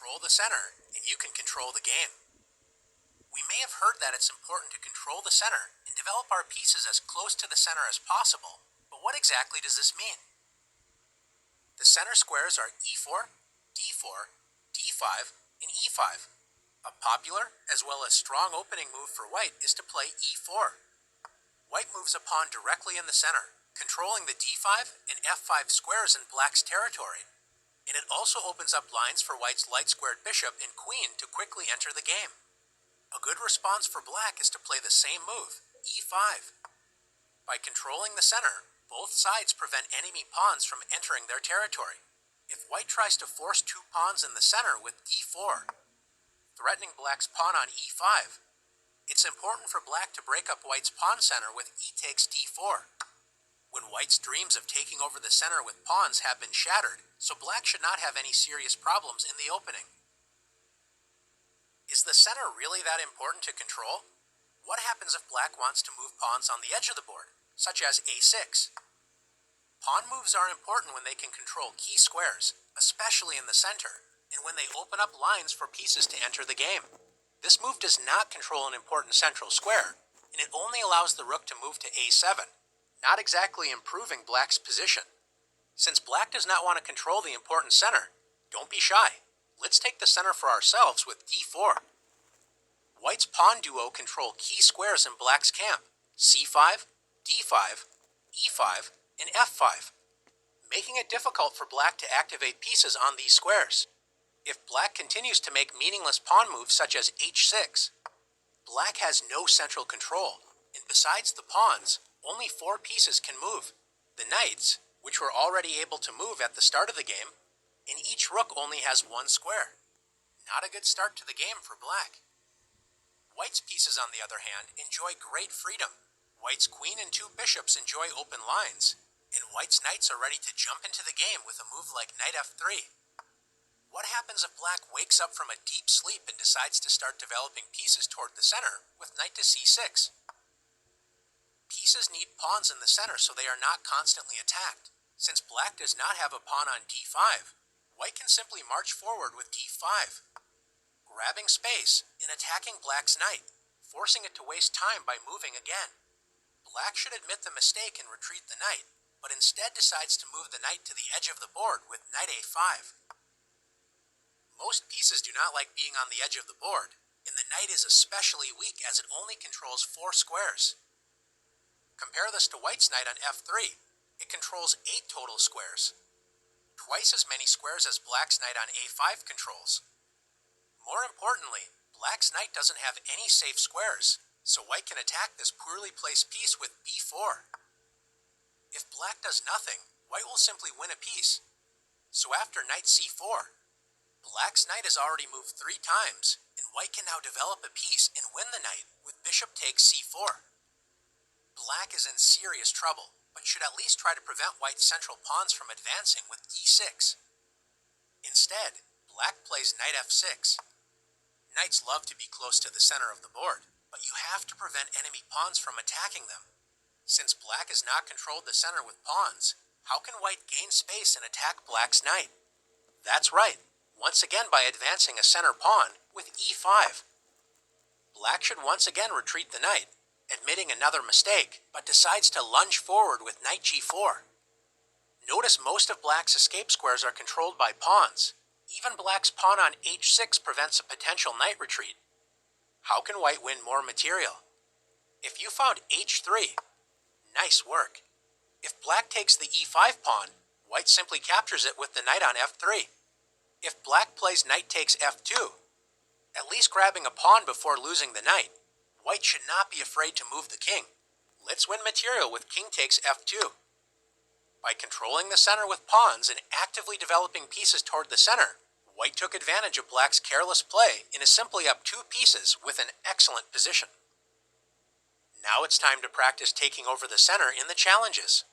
control the center, and you can control the game. We may have heard that it's important to control the center and develop our pieces as close to the center as possible, but what exactly does this mean? The center squares are e4, d4, d5, and e5. A popular, as well as strong opening move for white is to play e4. White moves a pawn directly in the center, controlling the d5 and f5 squares in black's territory, and it also opens up lines for white's light-squared bishop and queen to quickly enter the game. A good response for black is to play the same move, e5. By controlling the center, both sides prevent enemy pawns from entering their territory. If white tries to force two pawns in the center with d4, threatening black's pawn on e5, it's important for black to break up white's pawn center with e takes d4. When white's dreams of taking over the center with pawns have been shattered, so black should not have any serious problems in the opening. Is the center really that important to control? What happens if black wants to move pawns on the edge of the board, such as a6? Pawn moves are important when they can control key squares, especially in the center, and when they open up lines for pieces to enter the game. This move does not control an important central square, and it only allows the rook to move to a7, not exactly improving black's position. Since black does not want to control the important center, don't be shy. Let's take the center for ourselves with d4. White's pawn duo control key squares in black's camp, c5, d5, e5, and f5, making it difficult for black to activate pieces on these squares. If black continues to make meaningless pawn moves such as h6, black has no central control, and besides the pawns, only 4 pieces can move. The knights, which were already able to move at the start of the game, and each rook only has 1 square. Not a good start to the game for black. White's pieces, on the other hand, enjoy great freedom. White's queen and 2 bishops enjoy open lines, and white's knights are ready to jump into the game with a move like knight f3. What happens if black wakes up from a deep sleep and decides to start developing pieces toward the center with knight to c6? Pieces need pawns in the center so they are not constantly attacked. Since black does not have a pawn on d5, white can simply march forward with d5, grabbing space and attacking black's knight, forcing it to waste time by moving again. Black should admit the mistake and retreat the knight, but instead decides to move the knight to the edge of the board with knight a5. Most pieces do not like being on the edge of the board, and the knight is especially weak as it only controls 4 squares. Compare this to white's knight on f3. It controls 8 total squares, twice as many squares as black's knight on a5 controls. More importantly, black's knight doesn't have any safe squares, so white can attack this poorly placed piece with b4. If black does nothing, white will simply win a piece. So after knight c4, black's knight has already moved 3 times, and white can now develop a piece and win the knight with bishop takes c4. Black is in serious trouble, but should at least try to prevent white's central pawns from advancing with d6. Instead, black plays knight f6. Knights love to be close to the center of the board, but you have to prevent enemy pawns from attacking them. Since black has not controlled the center with pawns, how can white gain space and attack black's knight? That's right, once again by advancing a center pawn with e5. Black should once again retreat the knight, admitting another mistake, but decides to lunge forward with knight g4. Notice most of black's escape squares are controlled by pawns. Even black's pawn on h6 prevents a potential knight retreat. How can white win more material? If you found h3, nice work. If black takes the e5 pawn, white simply captures it with the knight on f3. If black plays knight takes f2, at least grabbing a pawn before losing the knight, white should not be afraid to move the king. Let's win material with king takes f2. By controlling the center with pawns and actively developing pieces toward the center, white took advantage of black's careless play and is simply up 2 pieces with an excellent position. Now it's time to practice taking over the center in the challenges.